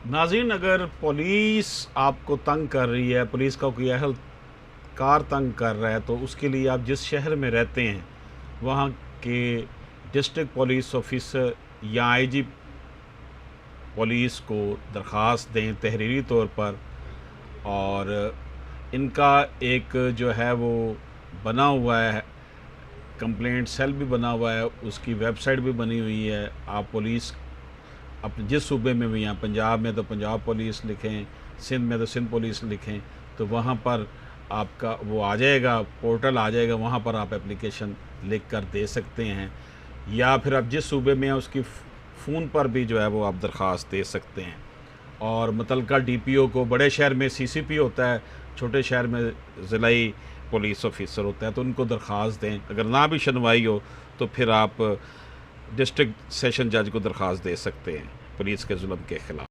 नाज़रीन, अगर पुलिस आपको तंग कर रही है, पुलिस का कोई एहलकार तंग कर रहा है, तो उसके लिए आप जिस शहर में रहते हैं वहाँ के डिस्ट्रिक्ट पुलिस ऑफिसर या आईजी पुलिस को दरख्वास्त दें तहरीरी तौर पर। और इनका एक जो है वो बना हुआ है, कंप्लेंट सेल भी बना हुआ है, उसकी वेबसाइट भी बनी हुई है। आप पुलिस अपने जिस सूबे में भी हैं, पंजाब में तो पंजाब पुलिस लिखें, सिंध में तो सिंध पुलिस लिखें, तो वहाँ पर आपका वो आ जाएगा, पोर्टल आ जाएगा, वहाँ पर आप एप्लीकेशन लिख कर दे सकते हैं। या फिर आप जिस सूबे में हैं उसकी फ़ोन पर भी जो है वो आप दरख्वास्त दे सकते हैं। और मुतलका डीपीओ को, बड़े शहर में सीसीपी होता है, छोटे शहर में ज़िलाई पुलिस ऑफिसर होता है, तो उनको दरख्वास्त दें। अगर ना भी सुनवाई हो तो फिर आप डिस्ट्रिक्ट सेशन जज को दरख्वास्त दे सकते हैं पुलिस के जुल्म के ख़िलाफ़।